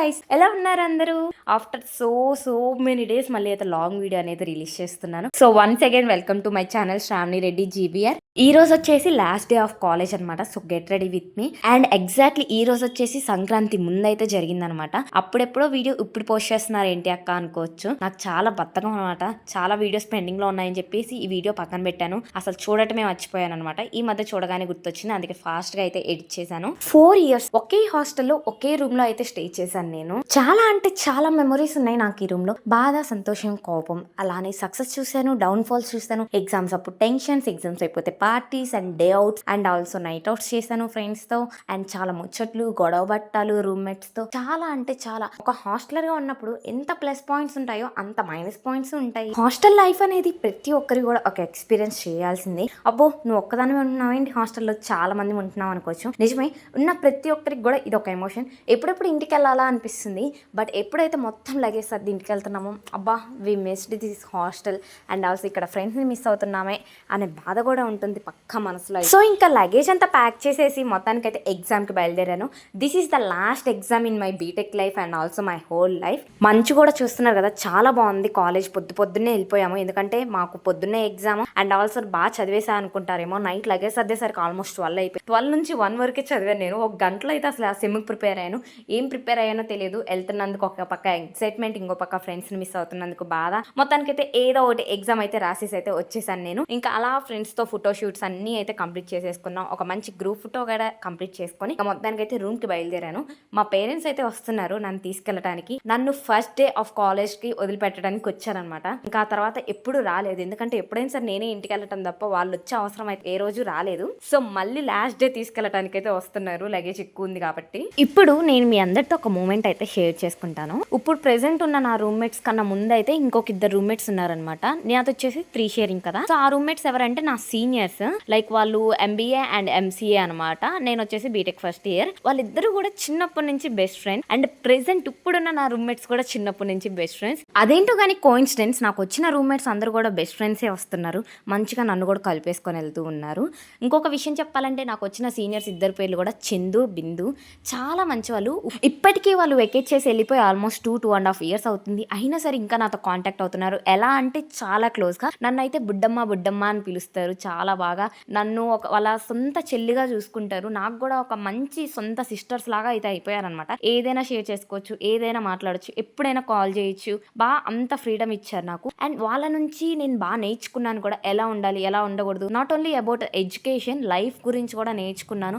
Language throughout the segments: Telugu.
గైస్, ఎలా ఉన్నారు అందరూ? ఆఫ్టర్ సో మెనీ డేస్ మళ్ళీ అయితే లాంగ్ వీడియో అనేది రిలీజ్ చేస్తున్నాను. So once again welcome to my channel Sravani Reddy GBR. ఈ రోజు వచ్చేసి లాస్ట్ డే ఆఫ్ కాలేజ్ అనమాట. So get ready with me. And exactly ఈ రోజు వచ్చేసి సంక్రాంతి ముందైతే జరిగిందనమాట. అప్పుడెప్పుడో వీడియో ఇప్పుడు పోస్ట్ చేస్తున్నారు ఏంటి అక్క అనుకోవచ్చు. నాకు చాలా బద్ధకం అనమాట. చాలా వీడియోస్ పెండింగ్ లో ఉన్నాయని చెప్పేసి ఈ వీడియో పక్కన పెట్టాను. అసలు చూడటమే మర్చిపోయాను అనమాట. ఈ మధ్య చూడగానే గుర్తొచ్చింది, అందుకే ఫాస్ట్ గా అయితే ఎడిట్ చేశాను. 4 years ఒకే హాస్టల్లో ఒకే రూమ్ లో అయితే స్టే చేశాను నేను. చాలా అంటే చాలా మెమరీస్ ఉన్నాయి నాకు ఈ రూమ్ లో. బాధ, సంతోషం, కోపం, అలానే సక్సెస్ చూశాను, డౌన్ ఫాల్స్ చూశాను. ఎగ్జామ్స్ అప్పుడు టెన్షన్స్, ఎగ్జామ్స్ అయిపోతే parties and day outs and also night outs చేశాను ఫ్రెండ్స్ తో. అండ్ చాలా ముచ్చట్లు, గొడవ బట్టాలు రూమ్మేట్స్ తో. చాలా అంటే చాలా. ఒక హాస్టలర్ గా ఉన్నప్పుడు ఎంత ప్లస్ పాయింట్స్ ఉంటాయో అంత మైనస్ పాయింట్స్ ఉంటాయి. హాస్టల్ లైఫ్ అనేది ప్రతి ఒక్కరికి కూడా ఒక ఎక్స్పీరియన్స్ చేయాల్సిందే. అబ్బో నువ్వు ఒక్కదానివే ఉంటున్నావేంటి హాస్టల్లో, చాలా మంది ఉంటున్నావు అనుకోవచ్చు. నిజమే, ఉన్న ప్రతి ఒక్కరికి కూడా ఇది ఒక ఎమోషన్. ఎప్పుడెప్పుడు ఇంటికి వెళ్ళాలా అనిపిస్తుంది. బట్ ఎప్పుడైతే మొత్తం లగేజ్ సర్ది ఇంటికి వెళ్తున్నామో, అబ్బా we missed this hostel and also ఇక్కడ ఫ్రెండ్స్ని మిస్ అవుతున్నామే అనే బాధ కూడా ఉంటుంది పక్క మనసులో. సో ఇంకా లగేజ్ అంతా ప్యాక్ చేసేసి మొత్తానికి అయితే ఎగ్జామ్కి బయలుదేరాను. This is the last exam in my BTech life and also my whole life. మంచు కూడా చూస్తున్నారు కదా, చాలా బాగుంది. కాలేజ్ పొద్దున్నే వెళ్ళిపోయాము, ఎందుకంటే మాకు పొద్దున్నే ఎగ్జామ్ అండ్ ఆల్సో బాగా చదివేసా అనుకుంటారేమో. నైట్ లగేజ్ సర్దేసరికి ఆల్మోస్ట్ 12 అయిపోయి 12 నుంచి 1 వరకే చదివాను నేను. ఒక గంటలో అయితే అసలు ఆ సెమ్కి ప్రిపేర్ అయ్యాను. ఏం ప్రిపేర్ అయ్యానో తెలియదు. వెళ్తున్నందుకు ఒక పక్క ఎక్సైట్మెంట్, ఇంకో పక్క ఫ్రెండ్స్ని మిస్ అవుతున్నందుకు బాధ. మొత్తానికైతే ఏదో ఒకటి ఎగ్జామ్ అయితే రాసేసి అయితే వచ్చేసాను నేను. ఇంకా అలా ఫ్రెండ్స్తో ఫోటో షూట్స్ అన్నీ అయితే కంప్లీట్ చేసేసుకున్నాం. ఒక మంచి గ్రూప్ ఫోటో కూడా కంప్లీట్ చేసుకొని మొత్తానికి అయితే రూమ్కి బయలుదేరాను. మా పేరెంట్స్ అయితే వస్తున్నారు నన్ను తీసుకెళ్ళడానికి. నన్ను ఫస్ట్ డే ఆఫ్ కాలేజ్కి వదిలిపెట్టడానికి వచ్చారనమాట. ఇంకా ఆ తర్వాత ఎప్పుడు రాలేదు, ఎందుకంటే ఎప్పుడైనా సరే నేనే ఇంటికి వెళ్ళటం తప్ప వాళ్ళు వచ్చే అవసరం అయితే ఏ రోజు రాలేదు. సో మళ్ళీ లాస్ట్ డే తీసుకెళ్ళడానికి అయితే వస్తున్నారు, లగేజ్ ఎక్కువ ఉంది కాబట్టి. ఇప్పుడు నేను మీ అందరితో ఒక మూమెంట్ అయితే షేర్ చేసుకుంటాను. ఇప్పుడు ప్రెసెంట్ ఉన్న నా రూమ్మేట్స్ కన్నా ముందు అయితే ఇంకొక 2 రూమ్మేట్స్ ఉన్నారనమాట. నేను వచ్చేసి 3 షేరింగ్ కదా. సో ఆ రూమ్మేట్స్ ఎవరంటే నా సీనియర్స్. లైక్ వాళ్ళు ఎంబీఏ అండ్ ఎంసీఏ అనమాట. నేను వచ్చేసి బీటెక్ ఫస్ట్ ఇయర్. వాళ్ళిద్దరూ కూడా చిన్నప్పటి నుంచి బెస్ట్ ఫ్రెండ్స్. అండ్ ప్రెసెంట్ ఇప్పుడున్న నా రూమ్మేట్స్ కూడా చిన్నప్పటి నుంచి బెస్ట్ ఫ్రెండ్స్. అదేంటో కానీ కోఇన్సిడెన్స్, నాకు వచ్చిన రూమ్మేట్స్ అందరూ కూడా బెస్ట్ ఫ్రెండ్సే వస్తున్నారు. మంచిగా నన్ను కూడా కలిపేసుకొని వెళ్తూ ఉన్నారు. ఇంకొక విషయం చెప్పాలంటే, నాకు వచ్చిన సీనియర్స్ 2 పేర్లు కూడా చందు, బిందు. చాలా మంచి వాళ్ళు. ఇప్పటికీ వాళ్ళు వెకేట్ చేసి వెళ్ళిపోయి ఆల్మోస్ట్ 2.5 years అవుతుంది. అయినా సరే ఇంకా నాతో కాంటాక్ట్ అవుతున్నారు. ఎలా అంటే చాలా క్లోజ్గా. నన్ను అయితే బుడ్డమ్మ బుడ్డమ్మ అని పిలుస్తారు. చాలా బాగా నన్ను వాళ్ళ సొంత చెల్లిగా చూసుకుంటారు. నాకు కూడా ఒక మంచి సొంత సిస్టర్స్ లాగా అయితే అయిపోయారనమాట. ఏదైనా షేర్ చేసుకోవచ్చు, ఏదైనా మాట్లాడచ్చు, ఎప్పుడైనా కాల్ చేయొచ్చు. బాగా అంత ఫ్రీడమ్ ఇచ్చారు నాకు. అండ్ వాళ్ళ నుంచి నేను బాగా నేర్చుకున్నాను కూడా, ఎలా ఉండాలి, ఎలా ఉండకూడదు. Not only about education, life గురించి కూడా నేర్చుకున్నాను.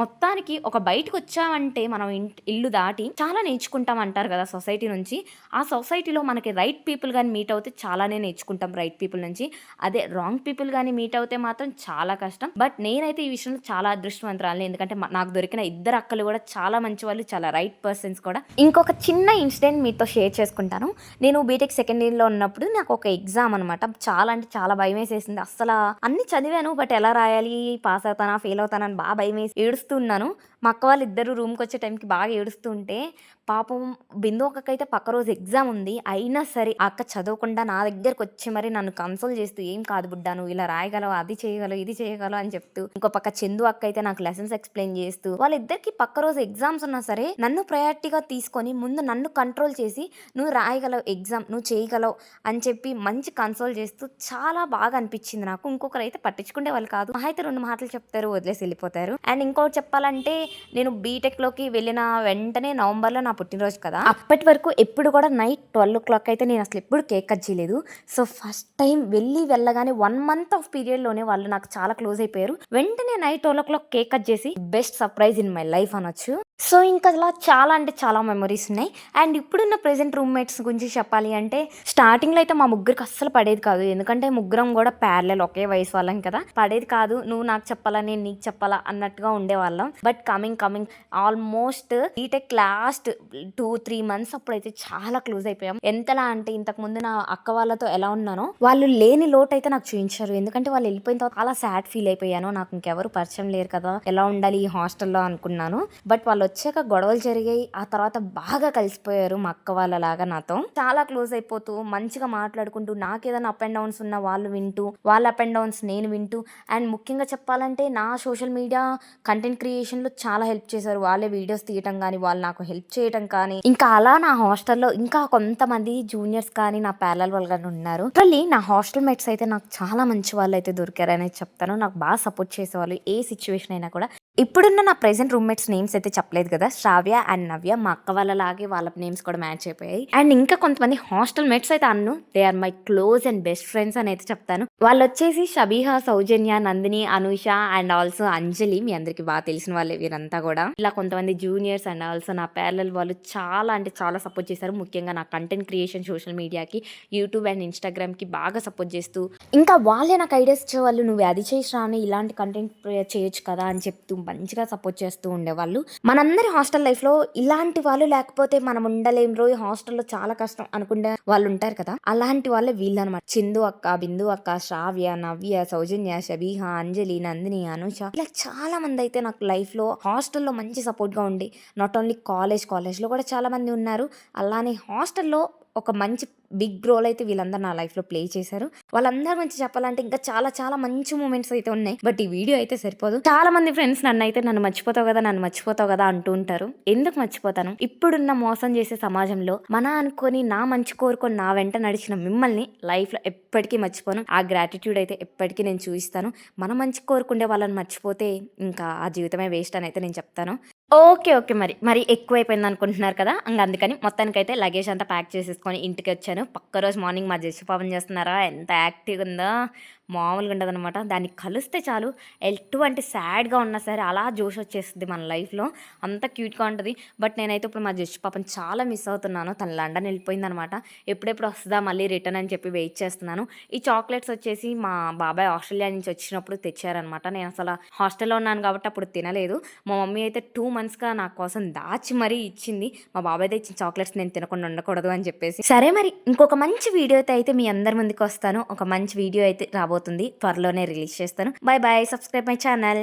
మొత్తానికి ఒక బయటకు వచ్చామంటే మనం ఇల్లు దాటి చాలా నేర్చుకుంటాం అంటారు కదా సొసైటీ నుంచి. ఆ సొసైటీలో మనకి రైట్ పీపుల్ కానీ మీట్ అవుతే చాలానే నేర్చుకుంటాం రైట్ పీపుల్ నుంచి. అదే రాంగ్ పీపుల్ కానీ మీట్ అవుతే మాత్రం చాలా కష్టం. బట్ నేనైతే ఈ విషయంలో చాలా అదృష్టవంతురాలిని, ఎందుకంటే నాకు దొరికిన 2 అక్కలు కూడా చాలా మంచి వాళ్ళు, చాలా రైట్ పర్సన్స్ కూడా. ఇంకొక చిన్న ఇన్సిడెంట్ మీతో షేర్ చేసుకుంటాను. నేను బీటెక్ సెకండ్ ఇయర్లో ఉన్నప్పుడు నాకు ఒక ఎగ్జామ్ అనమాట. చాలా అంటే చాలా భయం వేసేసింది. అసలు అన్ని చదివాను, బట్ ఎలా రాయాలి, పాస్ అవుతానా ఫెయిల్ అవుతానా అని బాగా భయం వేసి ఏడుస్తున్నాను. మా అక్క వాళ్ళు 2 రూమ్కి వచ్చే టైంకి బాగా ఏడుస్తూ ఉంటే, పాపం బిందు అక్కకైతే పక్క రోజు ఎగ్జామ్ ఉంది. అయినా సరే ఆ అక్క చదవకుండా నా దగ్గరకు వచ్చి మరి నన్ను కన్సోల్ చేస్తూ, ఏం కాదు బుడ్డ, నువ్వు ఇలా రాయగలవు, అది చేయగలవు, ఇది చేయగలవు అని చెప్తూ, ఇంకో పక్క చందు అక్క అయితే నాకు లెసన్స్ ఎక్స్ప్లెయిన్ చేస్తూ, వాళ్ళిద్దరికి పక్క రోజు ఎగ్జామ్స్ ఉన్నా సరే నన్ను ప్రయారిటీగా తీసుకొని ముందు నన్ను కంట్రోల్ చేసి, నువ్వు రాయగలవు ఎగ్జామ్, నువ్వు చేయగలవు అని చెప్పి మంచి కన్సోల్ చేస్తూ చాలా బాగా అనిపించింది నాకు. ఇంకొకరు అయితే పట్టించుకునే వాళ్ళు కాదు. అయితే 2 మాటలు చెప్తారు, వదిలేసి వెళ్ళిపోతారు. అండ్ ఇంకోటి చెప్పాలంటే, నేను బీటెక్లోకి వెళ్ళిన వెంటనే నవంబర్లో నా పుట్టినరోజు కదా, అప్పటి వరకు ఎప్పుడు కూడా నైట్ 12 o'clock అయితే నేను అసలు ఎప్పుడు కేక్ కట్ చేయలేదు. సో ఫస్ట్ టైం వెళ్ళగానే 1 month ఆఫ్ పీరియడ్లోనే వాళ్ళు నాకు చాలా క్లోజ్ అయిపోయారు. వెంటనే నైట్ 12 o'clock కేక్ కట్ చేసి best surprise in my life అనొచ్చు. సో ఇంకా అలా చాలా అంటే చాలా మెమరీస్ ఉన్నాయి. అండ్ ఇప్పుడున్న ప్రెజెంట్ రూమ్మేట్స్ గురించి చెప్పాలి అంటే, స్టార్టింగ్లో అయితే మా ముగ్గురికి అస్సలు పడేది కాదు, ఎందుకంటే ముగ్గురం కూడా ప్యారలల్ ఒకే వయసు వాళ్ళం కదా. పడేది కాదు, నువ్వు నాకు చెప్పాలా నేను నీకు చెప్పాలా అన్నట్టుగా ఉండేవాళ్ళం. But coming almost BTech last 2-3 months అప్పుడైతే చాలా క్లోజ్ అయిపోయాం. ఎంతలా అంటే, ఇంతకు ముందు నా అక్క వాళ్ళతో ఎలా ఉన్నానో వాళ్ళు లేని లోటు అయితే నాకు చూపించారు. ఎందుకంటే వాళ్ళు వెళ్ళిపోయిన తర్వాత చాలా సాడ్ ఫీల్ అయిపోయాను. నాకు ఇంకెవరు పరిచయం లేరు కదా, ఎలా ఉండాలి ఈ హాస్టల్లో అనుకున్నాను. బట్ వాళ్ళు వచ్చాక గొడవలు జరిగాయి. ఆ తర్వాత బాగా కలిసిపోయారు మా అక్క వాళ్ళలాగా నాతో. చాలా క్లోజ్ అయిపోతూ మంచిగా మాట్లాడుకుంటూ, నాకేదైనా అప్ అండ్ డౌన్స్ ఉన్న వాళ్ళు వింటూ, వాళ్ళ అప్ అండ్ డౌన్స్ నేను వింటూ. అండ్ ముఖ్యంగా చెప్పాలంటే, నా సోషల్ మీడియా కంటెంట్ క్రియేషన్లో చాలా హెల్ప్ చేశారు. వాళ్ళే వీడియోస్ తీయటం కానీ, వాళ్ళు నాకు హెల్ప్ చేయడం కానీ, ఇంకా అలా నా హాస్టల్లో ఇంకా కొంతమంది జూనియర్స్ కానీ నా ప్యారలల్ వాళ్ళు కానీ ఉన్నారు. లిటరల్లీ నా హాస్టల్ మేట్స్ అయితే నాకు చాలా మంచి వాళ్ళు అయితే దొరికారనేది చెప్తాను. నాకు బాగా సపోర్ట్ చేసేవాళ్ళు ఏ సిచ్యువేషన్ అయినా కూడా. ఇప్పుడున్న నా ప్రెజెంట్ రూమ్మేట్స్ నేమ్స్ అయితే చెప్పలేదు కదా, శ్రావ్య అండ్ నవ్య. మా అక్క వాళ్ళలాగే వాళ్ళ నేమ్స్ కూడా మ్యాచ్ అయిపోయాయి. అండ్ ఇంకా కొంతమంది హాస్టల్ మేట్స్ అయితే అన్ను, they are my close and best friends అని అయితే చెప్తాను. వాళ్ళు వచ్చేసి షబీహా, సౌజన్య, నందిని, అనూష అండ్ ఆల్సో అంజలి. మీ అందరికి బాగా తెలిసిన వాళ్ళే వీరంతా కూడా. ఇలా కొంతమంది జూనియర్స్ అండ్ ఆల్సో నా ప్యారలల్ వాళ్ళు చాలా అంటే చాలా సపోర్ట్ చేశారు. ముఖ్యంగా నా కంటెంట్ క్రియేషన్ సోషల్ మీడియాకి, యూట్యూబ్ అండ్ ఇన్స్టాగ్రామ్కి బాగా సపోర్ట్ చేస్తూ, ఇంకా వాళ్ళే నాకు ఐడియాస్ ఇచ్చేవాళ్ళు. నువ్వు అది చేసి రాని, ఇలాంటి కంటెంట్ చేయొచ్చు కదా అని చెప్తూ మంచిగా సపోర్ట్ చేస్తూ ఉండేవాళ్ళు. మనందరి హాస్టల్ లైఫ్లో ఇలాంటి వాళ్ళు లేకపోతే మనం ఉండలేం రో, హాస్టల్లో చాలా కష్టం అనుకునే వాళ్ళు ఉంటారు కదా, అలాంటి వాళ్ళే వీళ్ళు అనమాట. చిందు అక్క, బిందు అక్క, శ్రావ్య, నవ్య, సౌజన్య, షబీహ, అంజలి, నందిని, అనుష, ఇలా చాలా మంది అయితే నాకు లైఫ్లో హాస్టల్లో మంచి సపోర్ట్గా ఉండి, నాట్ ఓన్లీ కాలేజ్లో కూడా చాలా మంది ఉన్నారు. అలానే హాస్టల్లో ఒక మంచి బిగ్ రోల్ అయితే వీళ్ళందరూ నా లైఫ్లో ప్లే చేశారు. వాళ్ళందరి గురించి చెప్పాలంటే ఇంకా చాలా చాలా మంచి మూమెంట్స్ అయితే ఉన్నాయి. బట్ ఈ వీడియో అయితే సరిపోదు. చాలా మంది ఫ్రెండ్స్ నన్ను మర్చిపోతావు కదా అంటూ ఉంటారు. ఎందుకు మర్చిపోతాను? ఇప్పుడున్న మోసం చేసే సమాజంలో మన అనుకొని, నా మంచి కోరుకొని నా వెంట నడిచిన మిమ్మల్ని లైఫ్లో ఎప్పటికీ మర్చిపోను. ఆ గ్రాటిట్యూడ్ అయితే ఎప్పటికీ నేను చూపిస్తాను. మన మంచి కోరుకుండే వాళ్ళని మర్చిపోతే ఇంకా ఆ జీవితమే వేస్ట్ అని అయితే నేను చెప్తాను. ఓకే. మరి ఎక్కువైపోయింది అనుకుంటున్నారు కదా! అందుకని మొత్తానికైతే లగేజ్ అంతా ప్యాక్ చేసేసుకొని ఇంటికొచ్చాను. పక్క రోజు మార్నింగ్ మా జెస్సి పాపని చేస్తున్నారా, ఎంత యాక్టివ్‌గా ఉందో, మామూలుగా ఉండదనమాట. దాన్ని కలిస్తే చాలు ఎటువంటి సాడ్‌గా ఉన్నా సరే అలా జోష్ వచ్చేస్తది మన లైఫ్‌లో. అంత క్యూట్‌గా ఉంటది. బట్ నేనైతే ఇప్పుడు మా జెస్సి పాపని చాలా మిస్ అవుతున్నాను. తను లండన్ వెళ్ళిపోయిందనమాట. ఎప్పుడెప్పుడు వస్తదా మళ్ళీ రిటర్న్ అని చెప్పి వెయిట్ చేస్తున్నాను. ఈ చాక్లెట్స్ వచ్చేసి మా బాబాయ్ ఆస్ట్రేలియా నుంచి వచ్చినప్పుడు తెచ్చారనమాట. నేను అసలు హాస్టల్‌లో ఉన్నాను కాబట్టి అప్పుడు తినలేదు. మా మమ్మీ అయితే 2 మంత్స్‌గా నా కోసం దాచి మరీ ఇచ్చింది. మా బాబాయ్ తెచ్చిన చాక్లెట్స్ నేను తినకుండా ఉండకూడదు అని చెప్పేసి. సరే మరి ఇంకొక మంచి వీడియోతో అయితే మీ అందరి ముందుకు వస్తాను. ఒక మంచి వీడియో అయితే రాబోతుంది. త్వరలోనే రిలీజ్ చేస్తాను. బై. Subscribe my channel.